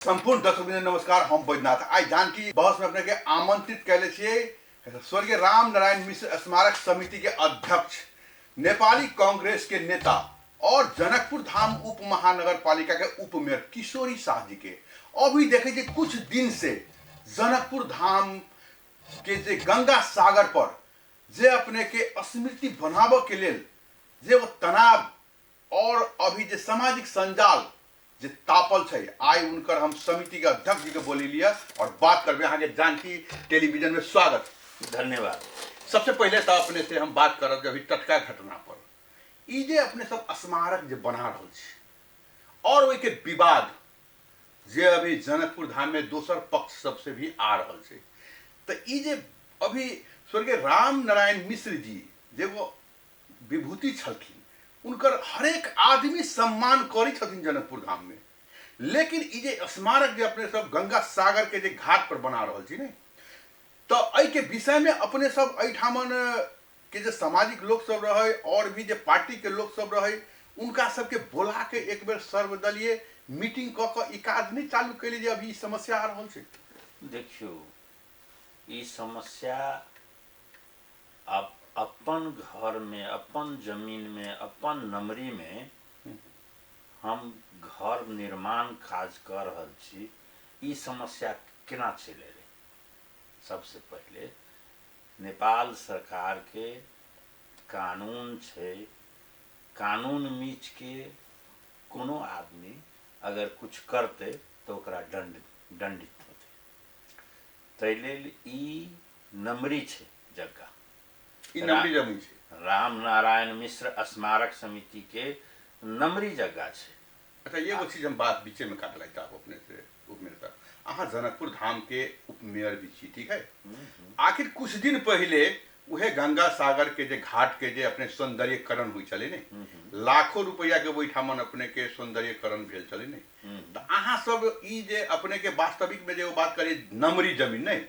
संपूर्ण दर्शक नमस्कार। हम बैद्यनाथ आई जानकी बहस में अपने के आमंत्रित कैले छिए स्वर्गीय राम नारायण मिश्र स्मारक समिति के अध्यक्ष, नेपाली कांग्रेस के नेता और जनकपुर धाम उप महानगर पालिका के उप मेयर किशोरी शाह जी के। अभी देखे कुछ दिन से जनकपुर धाम के जे गंगा सागर पर जे अपने के स्मृति बनावे के लिए जे वो तनाव और अभी जे सामाजिक संजाल जे तापल है, आई उनकर हम समिति के अध्यक्ष जी के बोली लिया और बात करबे। अहाँ के जानकी टेलीविजन में स्वागत, धन्यवाद। सबसे पहले तो अपने से हम बात करब अभी टटका घटना पर। ई जे अपने सब स्मारक जे बना रहल छी और ओई के विवाद जे अभी जनकपुर धाम में दोसर पक्ष सबसे भी आ रहल छै, तो ई जे अभी स्वर्गीय राम नारायण मिश्र जी जे वो विभूति छलखिन, उनकर हरेक आदमी सम्मान करी छथिन जनकपुर धाम में। लेकिन ई जे स्मारक जे अपने सब गंगा सागर के जे घाट पर बना रहल छी ने, तो एहि के विषय में अपने सब एठामन के जे सामाजिक लोग सब रहे और भी जे पार्टी के लोग सब रहे, उनका सबके बोला के एक बेर सर्वदलीय मीटिंग क के ई काज नहीं चालू कैले जे अभी ई समस्या आ रहल छै। देखियो, ई समस्या अपन घर में, अपन जमीन में, अपन नमरी में हम घर निर्माण काज कर रहल छी, ई समस्या केना चले रे? सबसे पहले नेपाल सरकार के कानून छै, कानून मीच के कोनो आदमी अगर कुछ करते तो ओकरा दंडित होते। तै लेल ई नमरी छै जगह, ई नमरी जमीन छै। राम नारायण मिश्र स्मारक समिति के नमरी जगह छै। अच्छा, ये वो चीज हम बात बीचे में काट लाइता अपने से उपमेयर साहब, अहाँ जनकपुर धाम के उपमेयर भी छी, ठीक है। आखिर कुछ दिन पहले उहे गंगा सागर के जे घाट के जे अपने सौंदर्यकरण हुई चले ने, लाखों रुपया के ओहिठामन अपने के सौंदर्यकरण भेल चले ने, तो अहाँ सब ई जे अपने के वास्तविक में जे वो बात करी नमरी जमीन ने,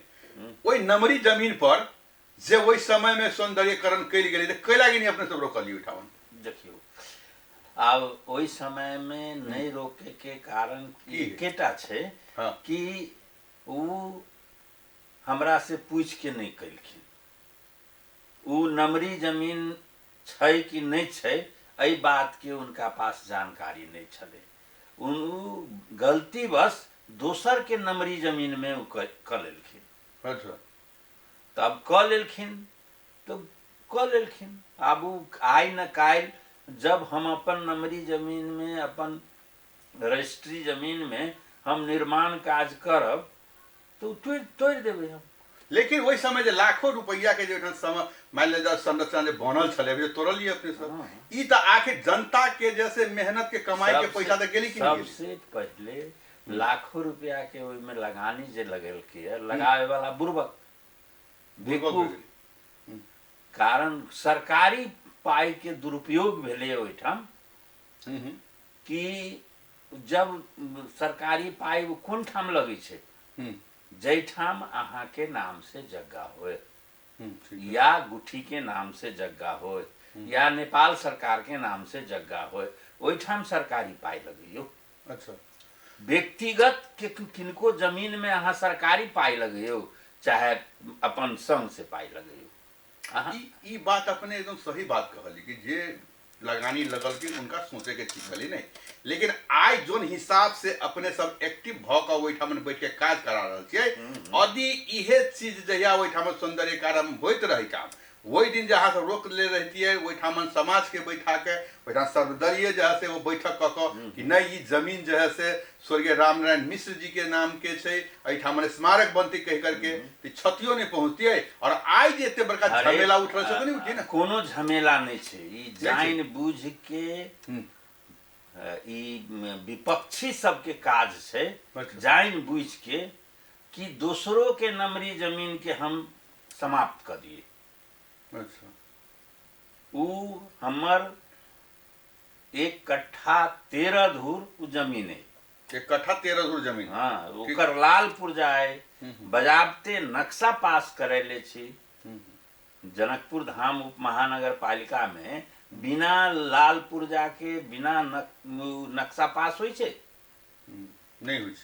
ओई नमरी जमीन पर जे वही समय में सौंदर्यकरण कैल गेलै तो कैला कि नहीं अपने सब रोकलिए ओहिठामन? देखियो, अब ओई समय में नहीं रोके के कारण एकेटा छै कि उ हमरा से पूछ के नहीं कैलखिन। उ नमरी जमीन छै कि नहीं छै, एहि बात के उनका पास जानकारी नहीं छले। उ गलती बस दोसर के नमरी जमीन में उ क लेलखिन। अच्छा, तब क लेलखिन तो क लेलखिन। अब उ आइ न काल्हि जब हम अपन नमरी जमीन में, अपन रजिस्ट्री जमीन में हम निर्माण काज करब तो तोड़ देबै हम। लेकिन वही समय जे लाखों रुपया के जो समय मान लीजिए संरचना जो बनल छले जो तोड़लिए अपने सब, ई तो आखिर जनता के जैसे मेहनत के कमाई के पैसा तो गेली कि नहीं? सबसे पहले लाखों रुपया के ओइ में लगानी जे लगेलकै, लगावे वाला बुर्बक बेवकूफ, कारण सरकारी पाई के दुरुपयोग भेले ओहिठाम। कि जब सरकारी पाई वो कोन ठाम लगे छै, जैठाम अहाँ के नाम से जगह होए, या गुठी के नाम से जगह होए, या नेपाल सरकार के नाम से जगह होए, ओहिठाम सरकारी पाई लगइयो। अच्छा, व्यक्तिगत के किनको जमीन में अहाँ सरकारी पाई लगइयो, चाहे अपन संघ से पाई लगइयो। ई बात अपने एकदम सही बात कहली कि जे लगानी लगल कि उनका सोचे के चीज छली नहीं। लेकिन आज जोन हिसाब से अपने सब एक्टिव भ के ओहिठाम बैठ के काज करा रहल छियै, यदि इहे चीज जहिया ओहिठाम सौंदर्यकरण होइत रही काम, वही दिन जहाँ से रोक ले रहती ओहिठाम समाज के बैठा के ओहिठाम सर्वदलीय जो है से वो बैठक क कि नहीं ई जमीन जो है से स्वर्गीय राम नारायण मिश्र जी के नाम के छै, एहिठाम स्मारक बनती कह करके क्षतियों नहीं पहुंचती। और आज जे एते बड़का झमेला उठ रहा है नहीं उठी ना, कोनो झमेला नहीं छै। ई जान बूझ के ई विपक्षी सबके काज छै, जान बूझ के कि दूसरों के नमरी जमीन के हम समाप्त कर दिए। अच्छा, उ हमर 1 कट्ठा 13 धूर उ जमीन है। 1 कट्ठा 13 धूर जमीन? हाँ, ओकर लाल पुर्जा है, बजाबते नक्शा पास करेले छी। जनकपुर धाम उप महानगर पालिका में बिना लाल पुर्जा के, बिना नक्शा पास होइ छै? नहीं हुई।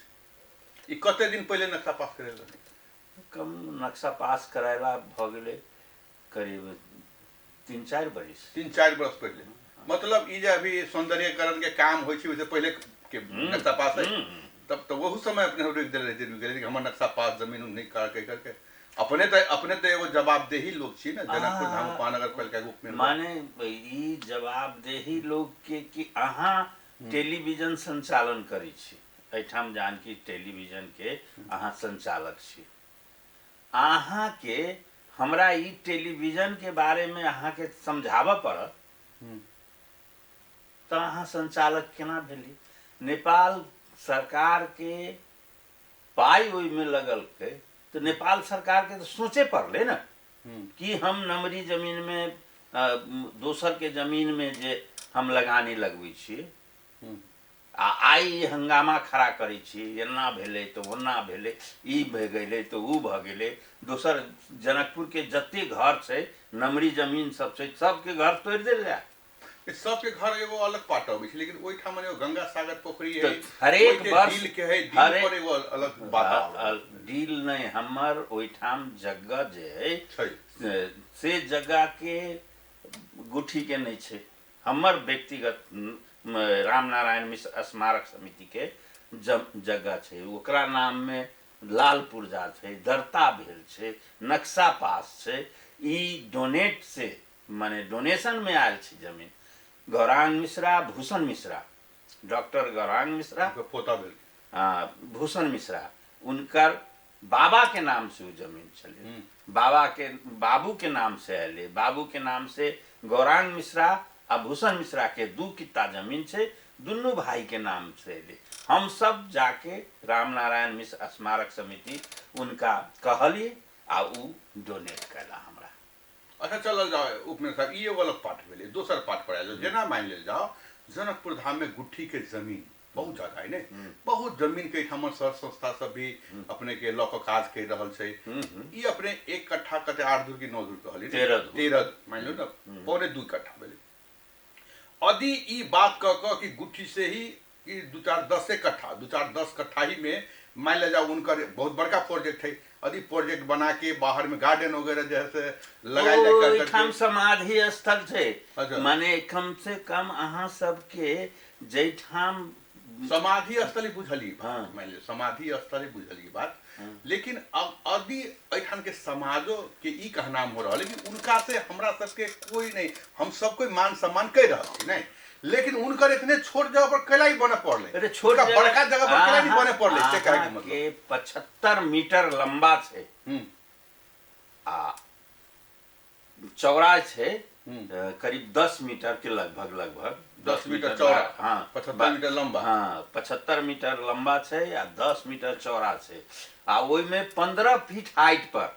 ई कते दिन पहले नक्शा पास करेला? कम नक्शा पास करायला भ गेलै करीब 3-4 बरिस। 3-4 बरस पहले। मतलब ई जे अभी सौंदर्यीकरण के काम होइ छै, ओइसे पहले के नक्शा पास है। तब तो वही समय अपने रोक दे रहे थे कि हमर नक्शा पास जमीन नहीं करके अपने तो एगो जवाबदेही लोग छी ना, जनकपुर धाम महानगर पालिका के उपमेयर। माने ई जवाबदेही लोग के कि अहाँ टेलीविजन संचालन करै छी, एठाम जानकी टेलीविजन के अहाँ संचालक छी, अहाँ के हमरा ई टेलीविजन के बारे में अहाँ के समझाबऽ पड़त, तो अहाँ संचालक केना भेली? नेपाल सरकार के पाई ओइ में लगल के, तो नेपाल सरकार के तो सोचे पड़ले ना कि हम नमरी जमीन में दोसर के जमीन में जे हम लगानी लगबै छियै, आई हंगामा खड़ा करै छी, एना भेलै तो ओना भेलै, ई भऽ गेलै तो ऊ भऽ गेलै, दोसर जनकपुर के जते घर छै नमरी जमीन सब छै सबके घर तोड़ि देल जाए। सबके घर एगो अलग पाट अबै छै, लेकिन ओइठाम एगो गंगा सागर पोखरी है, हरेक वर्ष डील के है, डील पर एगो अलग बात डील नहीं, हमर ओइठाम जगह जे है छै से जगह के गुठी के नहीं छै, हमर व्यक्तिगत रामनारायण मिश्र स्मारक समिति के जगह छै, ओकरा नाम में लाल पुर्जा छै, दरता भेल छै, नक्शा पास छै, ई डोनेट से माने डोनेशन में आयल छै जमीन। गौरांग मिश्रा, भूषण मिश्रा, डॉक्टर गौरांग मिश्रा पोता भेल भूषण मिश्रा, उनकर बाबा के नाम से वो जमीन चले, बाबा के बाबू के नाम से अले, बाबू के नाम से गौरांग मिश्रा आ भूषण मिश्रा के 2 कित्ता जमीन छै, दुनू भाई के नाम से अले। हम सब जाके रामनारायण मिश्र स्मारक समिति उनका कहलिए आ ऊ डोनेट कैला हमरा। अच्छा चलल जाओ उपमेयर साहब, ई एगो अलग पाठ भेलै। दोसर पाठ पर आयल जेना मान लेल जाओ जनकपुर धाम में गुट्ठी के जमीन बहुत ज्यादा है ने, बहुत जमीन के हमर सह संस्था सब भी अपने के लऽ कऽ काज कर रहल छै। ई अपने 1 कट्ठा कते 8 दूर की 9 दूर कहली 13 मान लो ना, 2.25 कट्ठा भेलै। यदि ई बात कह कि गुट्ठी से ही 2-4-10 कट्ठा ही में मान ले जाओ उनकर बहुत बड़का प्रोजेक्ट है, यदि प्रोजेक्ट बना के बाहर में गार्डन वगैरह जैसे लगाई जाए, समाधि स्थल छै, माने कम से कम अहाँ सबके जैठाम समाधि स्थल ही बुझली बात, मान लो समाधि स्थल ही बुझली बात, लेकिन यदि एठान के समाजो के ई कहनाम हो रहा है कि उनका से हमरा सबके कोई नहीं, हम सब कोई मान सम्मान कर रहा नहीं, लेकिन उनकर इतने छोट जगह पर कैला ही बने पड़ले, अरे छोट बड़का जगह पर कैला नहीं बने पड़ले, से कहे के मतलब के 75 मीटर लंबा छै आ चौड़ा छै करीब 10 मीटर के लगभग 10 मीटर चौड़ा, हाँ 75 मीटर लंबा, हाँ 75 मीटर लंबा छै आ 10 मीटर चौड़ा छै, आ ओइ में 15 फीट हाइट पर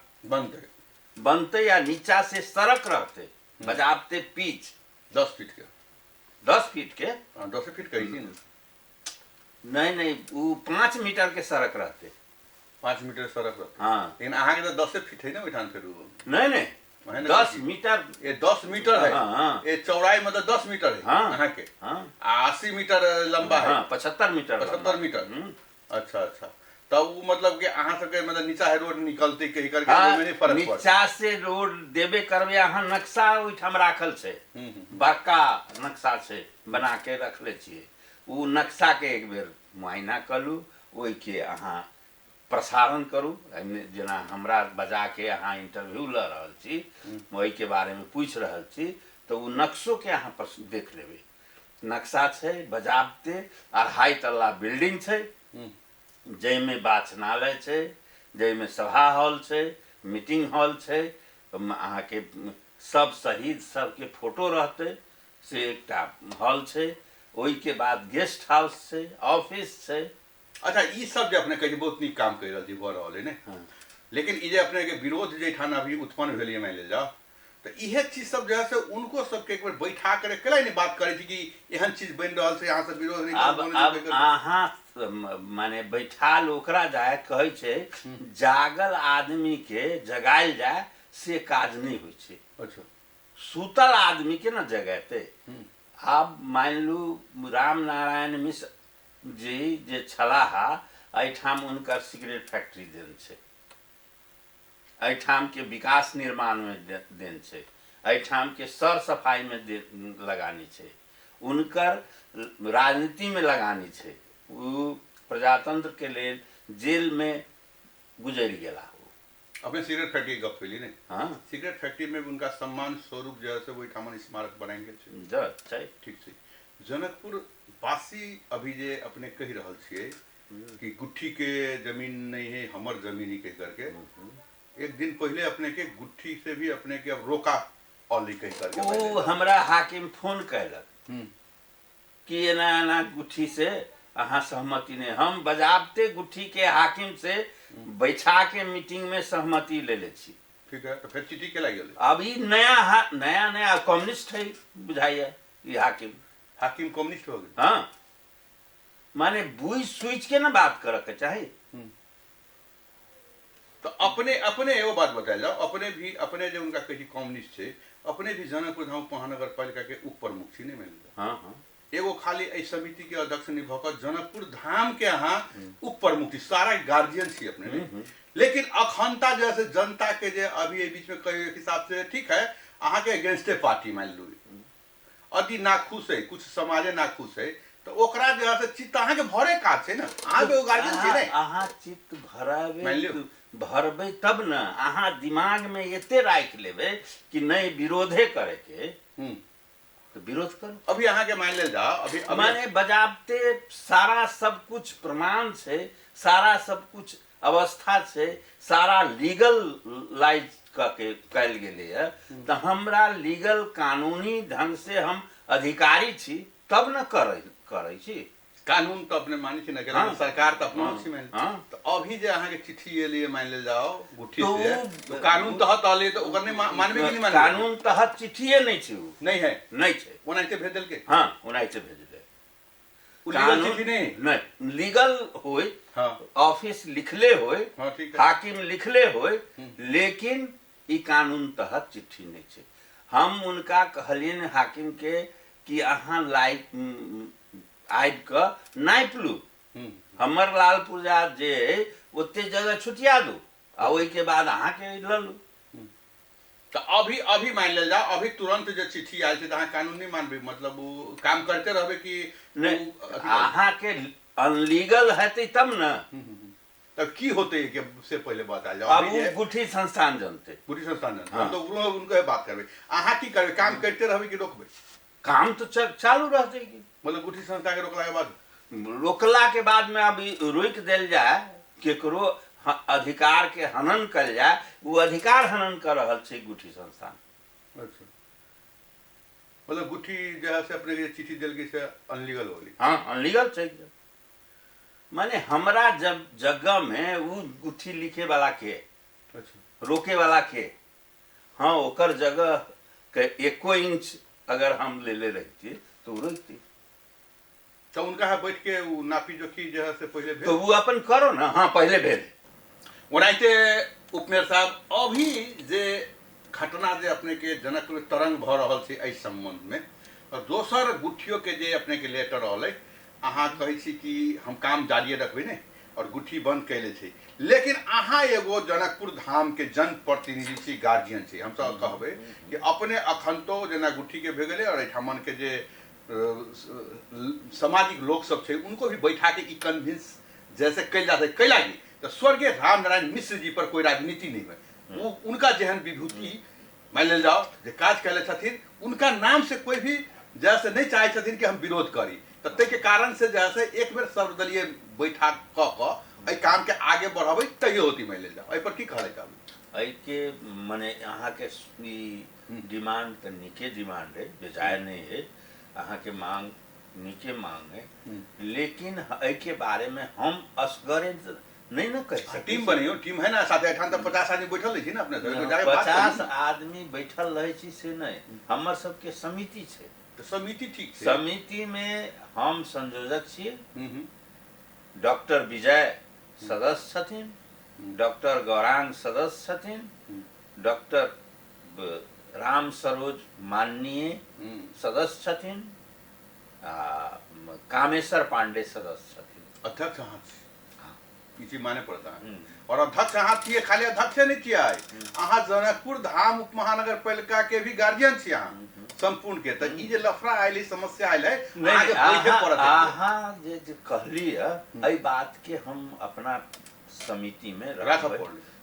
बनते या नीचा से सड़क रहते, बजाबते पिच 10 फीट के 10 फीट के 10 फीट कही थी नहीं वो 5 मीटर के सड़क रहते, 5 मीटर सड़क रहते, हाँ लेकिन अहाँ के तो 10 फीट है ना ओइठान फिर नहीं 10 मीटर, ये 10 मीटर है, ये चौड़ाई मतलब 10 मीटर है अहाँ के, 80 मीटर लंबा है, 75 मीटर, अच्छा तब वो मतलब कि अहाँ सबके मतलब नीचा है रोड निकलते कहीं करके में नहीं फर्क पड़े, नीचा से रोड देबे करबे अहाँ नक्शा ओइठाम राखल छै, बड़का नक्शा छै बना के रखले छियै, उ नक्शा के एक बेर मुआयना करू, ओइ के अहाँ प्रसारण करू, जेना हमरा बजा के अहाँ इंटरव्यू ल रहल छी, ओइ के बारे में पूछ रहल छी, तो उ नक्शो के अहाँ देख लेबै, नक्शा छै बजाबते, 2.5 तल्ला बिल्डिंग छै, जैमे वाचनालय छै, जैमे सभा हॉल छै, मीटिंग हॉल छै, अहाँ के सब शहीद सबके फोटो रहते से एकटा हॉल छै, ओइ के बाद गेस्ट हाउस छै, ऑफिस छै। अच्छा ई सब जे अपने कहे बहुत नीक काम कर रहल छी भऽ रहल है ने, लेकिन ई जे अपने के विरोध जे ठान अभी उत्पन्न भेल मान ले जाओ, तो इहे चीज सब जो है से उनको सबके एक बार बैठा करे केला नहीं बात करे थी कि एहन चीज बन रहल छै, यहाँ से विरोध नहीं अब अहाँ माने बैठाल ओकरा जाए कहे छै, जागल आदमी के जगायल जाए से काज नहीं होइ छै, अच्छा सुतल आदमी के ना जगाते। अब मान लू रामनारायण मिश्र जी जे छलाहा एहिठाम उनकर सिगरेट फैक्ट्री देन छै, एहिठाम के विकास निर्माण में देन छै, एहिठाम के सर सफाई में लगानी छै, उनकर राजनीति में लगानी छै, वो प्रजातंत्र के लिए जेल में गुजर गया। अपने सिगरेट फैक्ट्री गप कैली नहीं। हाँ, सिगरेट फैक्ट्री में उनका सम्मान स्वरूप जो है वो ठामन स्मारक बनाएंगे ठीक छै। जनकपुर वासी अभी जे अपने कह रहल छिए कि गुट्ठी के जमीन नहीं है, हमर जमीन ही कह करके एक दिन पहले अपने के गुट्ठी से भी अपने के अब रोका ऑली कह करके वो हमरा हाकिम फोन कैलक कि एना एना गुट्ठी से अहाँ सहमति नहीं। हम बजाबते गुट्ठी के हाकिम से बैठा के मीटिंग में सहमति ले ले छी। ठीक है, फिर चिट्ठी के लग गेल। अभी नया कम्युनिस्ट है बुझाइए ये हाकिम कम्युनिस्ट हो गए। हाँ, माने बुझ सुझ के ना बात करे के चाही। तो अपने एगो बात बताया जाओ, अपने जो उनका कही कम्युनिस्ट है, अपने भी जनकपुर धाम महानगर पालिका के उप प्रमुख छी नहीं मिल। हाँ हाँ, एगो खाली इस समिति के अध्यक्ष नहीं भकर जनकपुर धाम के यहाँ उप प्रमुख सारा गार्जियन छी अपने नहीं। लेकिन अखंडता जैसे जनता के जे अभी बीच में कहे हिसाब से ठीक है अहाँ के अगेंस्टे पार्टी मान लू यदि नाखुश है, कुछ समाजे नाखुश है तो ओकरा जो है चित्त अहाँ के भरे का छै ना, अहाँ के गार्जियन छी नहीं। अहाँ चित्त भरावे भरबे तब न अहाँ दिमाग में एते राख लेबे कि नहीं विरोधे करे के तो विरोध करो। अभी अहाँ के मान ले जाओ, अभी माने बजाबते सारा सब कुछ प्रमाण से, सारा सब कुछ अवस्था से, सारा लीगल लाइज के कैल गेले है तो हमरा लीगल कानूनी ढंग से हम अधिकारी छी तब न करे छी। कानून तो अपने मानी छी ना, हाँ, सरकार तो अपना छी मान। हाँ, तो अभी जे अहाँ के चिट्ठी एलिए मान ले जाओ गुट्ठी से तो कानून तहत आले तो ओकर नहीं मानबे कि नहीं मानबे। कानून तहत चिट्ठिए नहीं छी, नहीं है, नहीं छे, ओनाइते भेज देल के। हाँ, ओनाइते भेज दे। लीगल चिट्ठी नहीं लीगल होय, हाँ, ऑफिस लिखले होय, हाँ, ठीक है, हाकिम लिखले होय, लेकिन ई कानून तहत चिट्ठी नहीं छे। हम उनका कहलियन हाकिम के कि अहाँ लाइक आबि के नापि लू, हमर लाल पूजा जे ओते जगह छुटिया दू आ ओहि के बाद अहाँ के ल लू। तो अभी मान ले जाओ, अभी तुरंत जो चिट्ठी आयल छै तो अहाँ कानून नहीं मानबे, मतलब वो काम करते रहबे कि नहीं, अहाँ के अनलीगल हेतै तब न। तब की होते कि से पहले बता जाओ। अब वो गुठी संस्थान जानते, गुठी संस्थान जानते। हाँ, हम तो उनको बात करबे, अहाँ की करबे, काम करते रहबे कि रोकबे? काम तो चालू रहते कि मतलब गुठी संस्था के रोकला के बाद, रोकला के बाद में अभी रोक देल जाए, केकरो अधिकार के हनन कल जाए, वो अधिकार हनन कर रहल छै गुठी संस्थान। अच्छा, मतलब गुठी जो है से अपने के चिट्ठी देल के से अनलीगल हो गई। हाँ, अनलीगल छै। माने हमरा जब जगह में वो गुठी लिखे वाला के, अच्छा, रोके वाला के, हाँ, ओकर जगह के 1 इंच अगर हम ले रहती तो रोकती। तो उनका है बैठ के वो नापी जोखी जो है से पहले भेज तो वो अपन करो ना। हाँ, पहले भेज। ओनाइते उपमेयर साहब अभी जे घटना जे अपने के जनकपुर तरंग भ रहल छै एहि संबंध में, और दोसर गुठियों के जे अपने के लेटर रहल है, अहाँ कहै छी कि हम काम जारी रखबे ने और गुठी बंद कैले छै, लेकिन अहाँ एगो जनकपुर धाम के जनप्रतिनिधि छी, गार्जियन छी, हम सब कहबे कि अपने अखंतो जेना गुठी के भे गेले और एठामन के जे सामाजिक लोग सब थे उनको भी बैठा के ई कन्विंस जैसे कैल जाता है कैला की तो स्वर्गीय राम नारायण मिश्र जी पर कोई राजनीति नहीं है, वो उनका जेहन विभूति मान ले जाओ जे काज कैले छथिन, उनका नाम से कोई भी जैसे नहीं चाहे छथिन कि हम विरोध करी, तो ते के कारण से जैसे एक बेर सर्वदलीय बैठक क काम के आगे बढ़ावे तैयो होती मान ले जाओ। एहि पर की कहले जाबे? एहि के माने अहाँ के डिमांड त निके डिमांड है, बेजाय नहीं है, अहाँ के मांग निके मांग है, लेकिन एहि के बारे में हम असगरे नहीं न कह सकते। टीम बनियो, टीम है ना साथे, एठान त 50 आदमी बैठल रही ना अपने घर, 50 आदमी बैठल रहे छी से नहीं, हमर सबके समिति छै। तो समिति ठीक छै, समिति में हम संयोजक छियै, डॉक्टर विजय सदस्य छथिन, डॉक्टर गौरांग सदस्य छथिन, डॉक्टर राम सरोज माननीय सदस्य छथिन, कामेश्वर पांडे सदस्य छथिन। अध्यक्ष हाँ, ई चीज माने पड़ता है। और अध्यक्ष अहाँ थिए, खाली अध्यक्ष नहीं थिए, अहाँ जनकपुर धाम उप महानगर पालिका के भी गार्जियन छी अहाँ संपूर्ण के। तो ई जे लफड़ा आयल, समस्या आयल है, आगे बैठे पड़त है। अहाँ जे कहली है एहि बात के हम अपना समिति में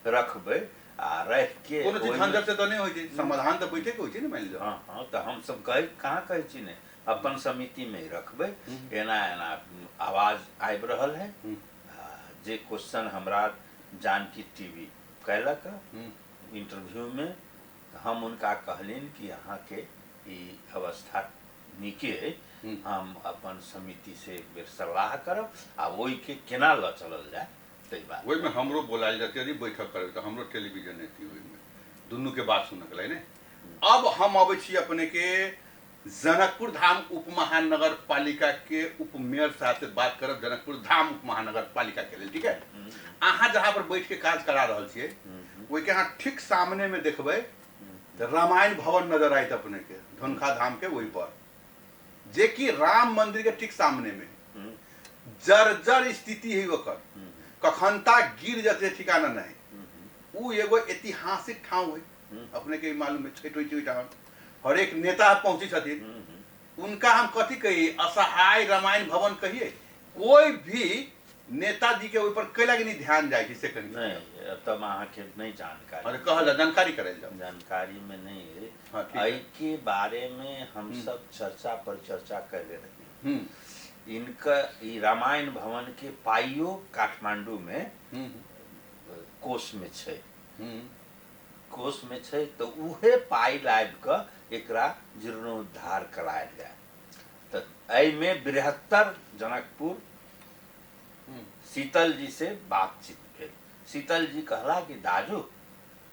रखबै आ रख के कोनो चीज झंझट से तो नहीं होई छै, समाधान तो बैठे के होई छै ने, मान लो। हां तो हम सब कहाँ कहै छी ने, अपन समिति में रखबै। एना एना आवाज आबि रहल है, जे क्वेश्चन हमरा जानकी टीवी कैलक इंटरव्यू में, हम उनका कहलिन कि अहाँ के ई अवस्था नीके है, हम अपन समिति से एक बेर सलाह करब आ ओहि के केना ल चलल जाए। वही में हमरो बोलायल जाते रही, बैठक करे तो हमरो टेलीविजन नहीं थी, वही में दुनू के बात सुनक ले ने। अब हम अबै छी अपने के जनकपुर धाम उप महानगर पालिका के उप मेयर साहब से बात करब, जनकपुर धाम उप महानगर पालिका के लिए, ठीक है। अहाँ जहाँ पर बैठ के काज करा रहा छे, वही के अहाँ ठीक सामने में देखबे तो रामायण भवन नजर आयत अपने के, धनखा धाम के वही पर, जे कि राम मंदिर के ठीक सामने में जर्जर स्थिति है ओकर, कखनता गिर जाते ठिकाना नहीं। उ एगो ऐतिहासिक ठाव है, अपने के मालूम है, छठ हर एक नेता पहुंची छथिन, उनका हम कथी कहिए, असहाय रामायण भवन कहिए। कोई भी नेताजी के ऊपर कैला के नहीं ध्यान जाए से कहीं नहीं, तब अहाँ के नहीं जानकारी, अरे कहला जानकारी करे जाओ, जानकारी में नहीं है। हाँ, एहि के बारे में हम सब चर्चा पर चर्चा कर रहे। इनका ई रामायण भवन के पाइयो काठमांडू में कोष में छै, कोष में छै, तो उहे पाई लाइब क एकरा जीर्णोद्धार करायल जाए। तो एहि में बृहत्तर जनकपुर शीतल जी से बातचीत भेल। शीतल जी कहला कि दाजू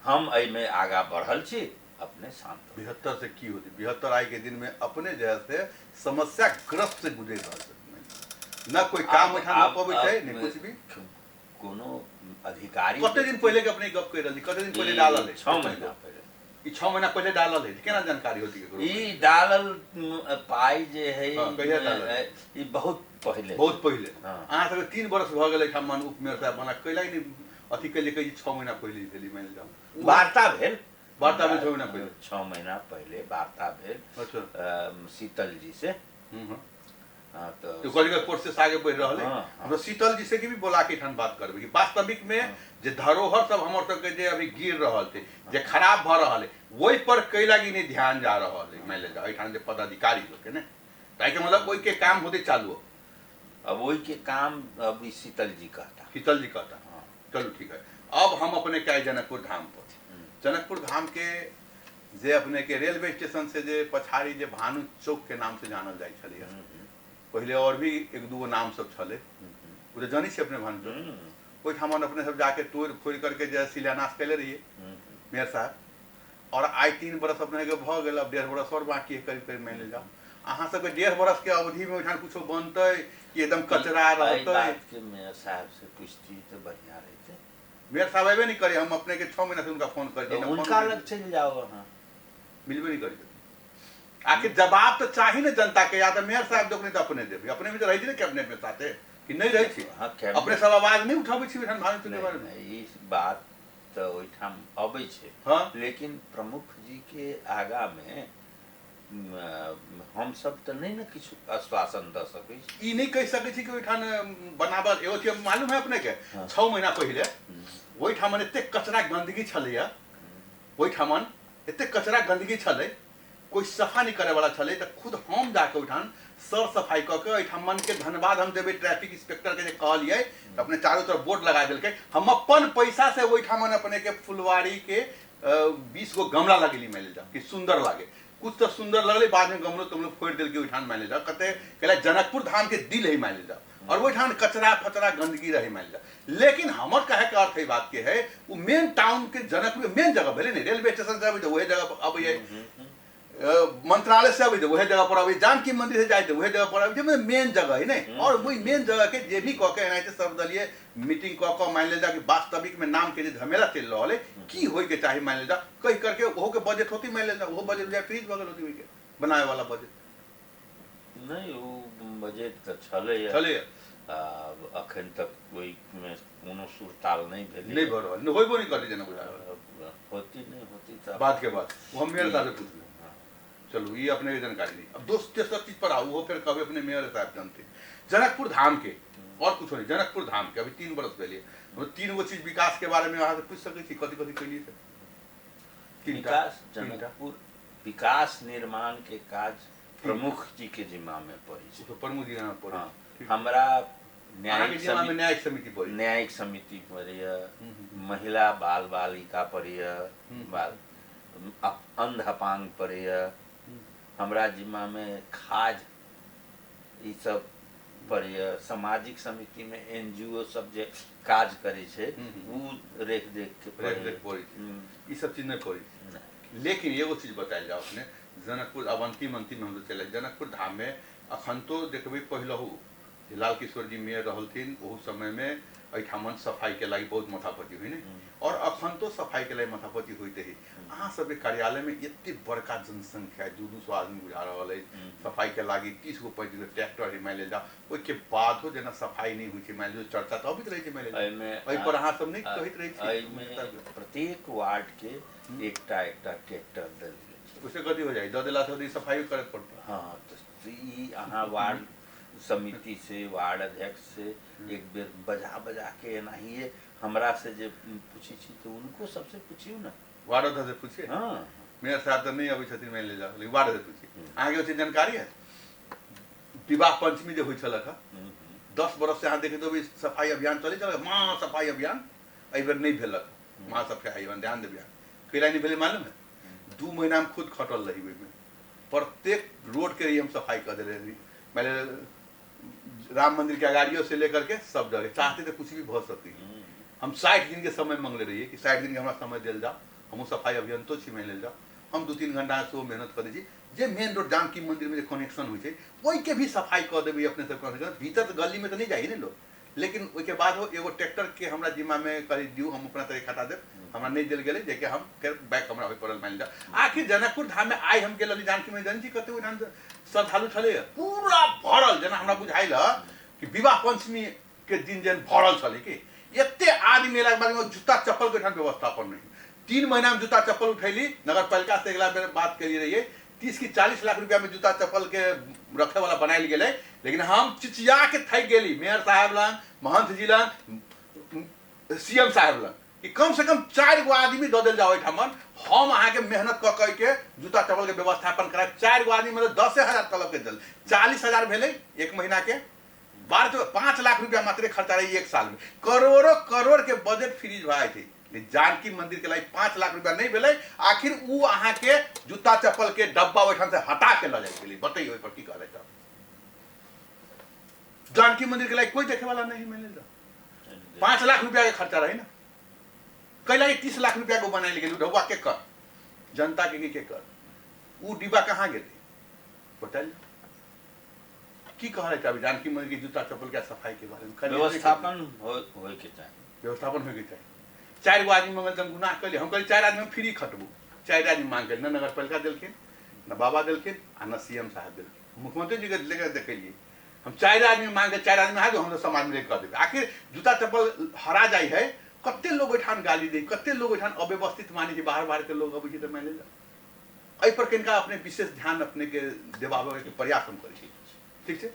हम एहि में आगा बढ़ल छी, अपने शांत। 72 से की होती, 72 आई के दिन में अपने जैसे समस्या ग्रस्त से गुजर रहा, न कोई काम उठा पबै छै, न कुछ भी। कोनो अधिकारी कते दिन पहले के अपने गप कर रहली, कते दिन पहले डालल है, 6 महीना पहले, ई 6 महीना पहले डालल है, केना जानकारी होती के? ई डालल पाई जे है, कहिया डालल, ई बहुत पहले, बहुत पहले। अहाँ सब 3 वर्ष भ गेलै हमन उप मेयर साहब बना, कैला नहीं अथी के लिए 6 महीना पहले भेली, मान जाओ वार्ता भेल, वार्ता में 6 महीना पहले, 6 महीना पहले वार्ता भेल। अच्छा, शीतल जी से। तो कलिका कोर्सेस आगे बढ़ रहा है। हम शीतल जी से भी बोला के ठान बात करबे कि वास्तविक में जे धरोहर सब हमर तक के जे अभी गिर रहल थे, जे खराब भ रहल है, वही पर कैला की नहीं ध्यान जा रहल है, मान ले जा एठान जे पदाधिकारी लोग के ने, ताकि के मतलब वही के काम होते चालू। अब वही के काम अभी शीतल जी कहता, शीतल जी कहता। चलो ठीक है। अब हम अपने क्या जनकपुर धाम पर, जनकपुर धाम के जे अपने के रेलवे स्टेशन से जे पछाड़ी जे भानु चौक के नाम से जानल जाय छलिए, पहले और भी 1-2 नाम सब छले, वो तो जानी छे अपने भानु चौक, ओहि ठामन अपने सब जाके तोड़ फोड़ करके जे शिलान्यास कैले रहिए मेयर साहब। और आई 3 बरस अपने के भ गेल, अब 1.5 बरस और बाकी है, करीब करीब मान ले जाओ। अहाँ सब 1.5 बरस के अवधि में ओठान कुछो बनते कि एकदम कचरा रहते? के मेयर साहब से पूछती तो बढ़िया रहते। मेयर साहब अबे नहीं करे, हम अपने के 6 महीना से उनका फोन कर दिए, उनका लग चल जाओ, वहाँ मिलबे नहीं करी। आखिर जवाब तो चाहिए ना जनता के, या तो मेयर साहब दोकने तो अपने देबे, अपने भी तो रही थी ना कैबिनेट में साथे कि नहीं रही थी, अपने सब आवाज नहीं उठाबै छी विधान भानु के बारे में। इस बात तो ओइठाम अबै छे, लेकिन प्रमुख जी के आगा में हम सब तो नहीं ना किछ आश्वासन द सकै छी। ई नहीं कह सकै छी कि ओइठान बनाबल एगो छै, मालूम है अपने के 6 महीना पहले ओइठाम एते कचरा गंदगी छलैया, ओइठाम एते कचरा गंदगी छलै, कोई सफा नहीं करे वाला छले, तो खुद हम जाके उठान सर सफाई क के मन के धन्यवाद हम देवे ट्रैफिक इंस्पेक्टर के कहलिए, तो अपने चारों तरफ बोर्ड लगा दिलके, हम अपन पैसा से ओठामन अपने के फुलवारी के 20 गो गमला लगेली, मान जा कि सुंदर लागे, कुछ तो सुंदर लगले, बाद में गमलो तुम लोग फोड़ दिल के ओठान मान जा, कहते कहला जनकपुर धाम के दिल है मान जा, और ओठान कचरा फचरा गंदगी रहे मान जा। लेकिन हमर कहे का अर्थ है बात के है, वो मेन टाउन के जनकपुर मेन जगह भेले नहीं, रेलवे स्टेशन से अभी तो वही जगह अब मंत्रालय से अभी तो वही जगह पर अभी, जानकी मंदिर से जाए तो वही जगह पर अभी, मेन जगह है नहीं। और वही मेन जगह के जे भी कह के एनाहिते सर्वदलीय मीटिंग कह के मान ले जा कि वास्तविक में नाम के जे झमेला चल रहा है की होय के चाहे मान ले जा, कही करके ओहो के बजट होती मान ले जा, वो बजट जाए फ्रीज बगल होती बनाए वाला बजट नहीं, वो बजट तो छले छले अखन तक ओहिमे कोनो सुरताल नहीं भेलै, नहीं भर रहा, होइबो नहीं करते जना बुझा होती नहीं होती तो बात के बाद वो हम मेयर साहब से पूछ लें। चलो ये अपने जानकारी नहीं। अब दोस्त तेसर चीज पर आओ, वो फिर कभी अपने मेयर साहब जानते। जनकपुर धाम के और कुछ नहीं, जनकपुर धाम के अभी 3 बरस पहले हम 3 गो चीज विकास के बारे में वहां से पूछ सके थी, कथी कथी कैली थे। विकास जनकपुर विकास निर्माण के काज प्रमुख जी के जिम्मा में पड़ी छै। तो प्रमुख जी नाम पड़े। हाँ, हमरा न्यायिक समिति, न्यायिक समिति पड़ी, न्यायिक समिति पड़ैया, महिला बाल बालिका पड़ैया, बाल अंध अपांग पड़ैया, हमरा जिम्मा में खाज ई सब पड़ैया, सामाजिक समिति में एनजीओ सब जे काज करे छे उ रेख देख के पड़ी। ई सब चीज नहीं पड़ी। लेकिन एगो चीज बतायल जाओ अपने जनकपुर अब अंतिम में हम तो चले जनकपुर धाम में अखन तो देखबे पहलहू लाल किशोर जी मेयर रहलथिन, ओहू समय में एठामन सफाई के लागी बहुत माथापति हुई नहीं, और अखन तो सफाई के लागी माथापति होते ही अहाँ सब कार्यालय में इतने बड़का जनसंख्या 200 आदमी बुझा रहा है सफाई के लागी 30 गो 35 गो ट्रैक्टर मान ले जाओ ओइ के बाद हो जेना सफाई नहीं हुई छै, मान लो चर्चा तो अबित रहे छै, मान ले एहि पर अहाँ सब नहीं कहित रहे छी प्रत्येक वार्ड के एकटा एकटा ट्रैक्टर देल गेल छै। उसे कथी हो जाए द देला से सफाई करे पड़ता। हाँ, तो ई अहाँ वार्ड समिति से वार्ड अध्यक्ष से एक बेर बजा बजा के एनाहिए हमरा से जे पूछी छी तो उनको सबसे पूछियो ना, वार्ड अध्यक्ष से पूछिए। हाँ, मेयर साहब तो नहीं अभी छथिन मान ले जाओ, लेकिन वार्ड से पूछिए। आगे उसे जानकारी है विवाह पंचमी जो हुई छलक 10 बरस से अहाँ देखे तो भी सफाई अभियान चले चल माँ सफाई अभियान एहि बेर नहीं भेलक, माँ सफाई अभियान ध्यान देबिया कैला नहीं भेले मालूम है 2 महीना में खुद खटल रही में प्रत्येक रोड के रही हम सफाई कर दे रही, मैंने राम मंदिर के अगाड़ियों से लेकर के सब जगह चाहते थे कुछ भी हो सकती है। हम 60 दिन के समय मांगले रहिए कि 60 दिन के हमारा समय दिल जाओ, हम सफाई अभियान तो छी मान ले जाओ, हम 2-3 घंटा से मेहनत कर दी जे मेन रोड जानकी मंदिर में कनेक्शन हुई वही के भी सफाई कर देवे अपने सब भीतर तो गली में तो नहीं जाइए ना लोग, लेकिन उसके बाद हो एगो ट्रैक्टर के हमरा जिम्मा में करी दियो हम अपना तरह खटा दे हमरा नहीं दिल गेले जेके हम फिर बैक हमरा होई पड़ल मान जा। आखिर जनकपुर धाम में आई हम गेल जानकी में जानची कते ओ नाम श्रद्धालु छले पूरा भरल जना हमरा बुझाइल कि विवाह पंचमी के दिन जन भरल छले कि एते आदमी मेला के बाद में जूता चप्पल के ठान व्यवस्थापन नहीं। 3 महीना में जूता चप्पल उठैली नगर पालिका से अगला बेर बात करी रहिए 30 की 40 लाख रुपया में जूता चप्पल के रखे वाला बनायल गेले, लेकिन हम चिचिया के थक गेली मेयर साहब लंग, महंत जी लंग, सीएम साहब लंग कि कम से कम 4 गो आदमी दे देल जाओ एठामन हम अहाँ के मेहनत क के जूता चप्पल के व्यवस्थापन करा 4 गो आदमी मतलब 10,000 तलब के दल 40,000 भेले एक महीना के 5 लाख रुपया मात्र खर्चा रही एक साल में, करोड़ों करोड़ के बजट फ्रीज भाई थे। जानकी मंदिर के लिए 5 लाख रुपया नहीं भेले, आखिर वो अहाँ के जूता चप्पल के डब्बा ओठान से हटा के ल जाए के लिए बताइए ओइ पर की कहले छ। जानकी मंदिर के लिए कोई देखे वाला नहीं मिले 5 लाख रुपया के खर्चा रही ना, कैला 30 लाख रुपया को बनाए गेल ढौआ के कर जनता के कर वो डिब्बा कहाँ गेले बताइए की कहले छ। अभी जानकी मंदिर के जूता चप्पल के सफाई के बारे में व्यवस्थापन होय के चाहिए, व्यवस्थापन होय के चाहिए। 4 गो आदमी मंगल जम गुनाह कैले हम कहली 4 आदमी फ्री खटबू 4 आदमी मांग के न नगर पालिका दिलखिन न बाबा दिलखिन आ न सीएम साहब दिलखिन, मुख्यमंत्री जी के लेकर देखलिए हम 4 आदमी मांग के 4 आदमी आगे हम तो समाज में लेकर कर देते। आखिर जूता चप्पल हरा जाए है कते लोग एठान गाली दे कते लोग एठान अव्यवस्थित माने कि बाहर के लोग अबै छै त माने एहि पर किनका अपने विशेष ध्यान अपने के देबाबे के प्रयास हम करै छी, ठीक छै।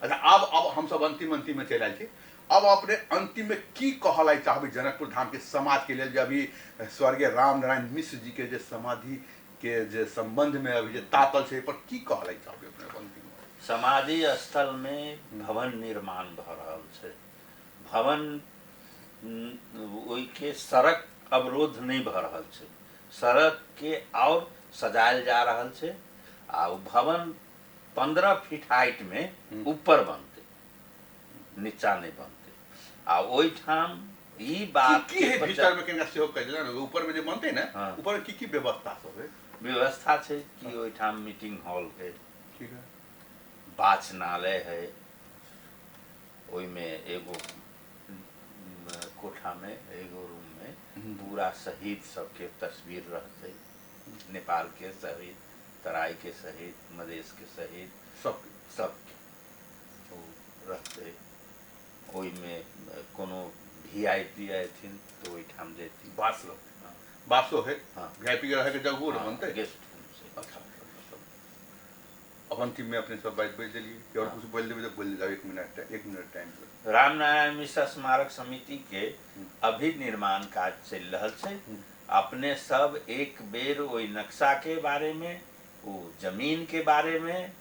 अच्छा अब हम सब अंतिम में चल आयल छी, अब अपने अंतिम में की कहला चाहबे जनकपुर धाम के समाज के लिए, अभी स्वर्गीय राम नारायण मिश्र जी के जे समाधि के जे संबंध में अभी जे तातल छै पर की कहला चाहबे अपने अंतिम में। समाधि स्थल में भवन निर्माण भ रहल छै, भवन ओइ के सड़क अवरोध नहीं भ रहल छै, सड़क के और सजायल जा रहल छै आ भवन 15 फीट हाइट में ऊपर बनते नीचा नहीं बनते आ ओइ ठाम ई बात की है भीतर में केना सेहो कहला न ऊपर में जे बनते ना हाँ। ऊपर की व्यवस्था सब है व्यवस्था छै कि ओइ ठाम मीटिंग हॉल है, ठीक है, वाचनालय है, ओइ में एगो कोठा में एगो रूम में पूरा शहीद सबके तस्वीर रहते, नेपाल के शहीद, तराई के शहीद, मधेश के शहीद सब सब रहते ओहिमे कोनो VIP अयथिन तो ओहिठाम जेथिन। बासो है हाँ। VIP के रहे के जगह हाँ, बनते। गेस्ट रूम से। अच्छा अपन टीम में अपने सब बात बोल दिलिए कि और हाँ। कुछ बोल देबे तो बोल जाओ 1 मिनट टाइम पे। रामनारायण मिश्र स्मारक समिति के अभी निर्माण काज चल रहा है। अपने सब एक बेर ओई नक्शा के बारे में, वो जमीन के बारे में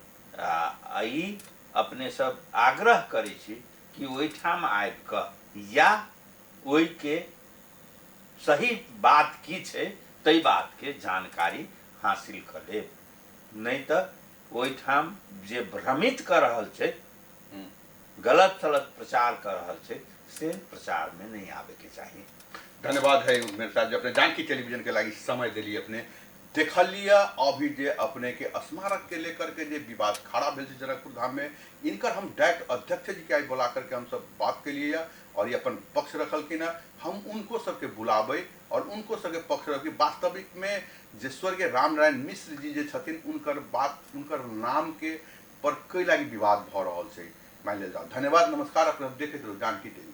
ई अपने सब आग्रह करै छी कि ओहिठाम आबि कऽ या ओहि के सही बात की छै तै बात के जानकारी हासिल कर लेब, नहीं तो ओहिठाम जे भ्रमित कर रहल छै, गलत सलत प्रचार कर रहल छै, से प्रचार में नहीं आवे के चाहिए। धन्यवाद है मेरे साथ जो अपने जानकी टेलीविजन के लगी समय दिली अपने देखलिया अभी जे अपने के स्मारक के लेकर के जे विवाद खड़ा भेल छै जनकपुर धाम में, इनकर हम डायरेक्ट अध्यक्ष जी के आज बुला करके हम सब बात के लिए और ये अपन पक्ष रखलखिन है। हम उनको सबके बुलाबे और उनको सबके पक्ष रखी। वास्तविक में जे स्वर्गीय रामनारायण मिश्र जी जे छथिन उनकर बात उनकर नाम के पर कई लागी विवाद भ रहल छै मान लेल जाओ। धन्यवाद नमस्कार अपने देखते रहो जानकी टेलीविजन।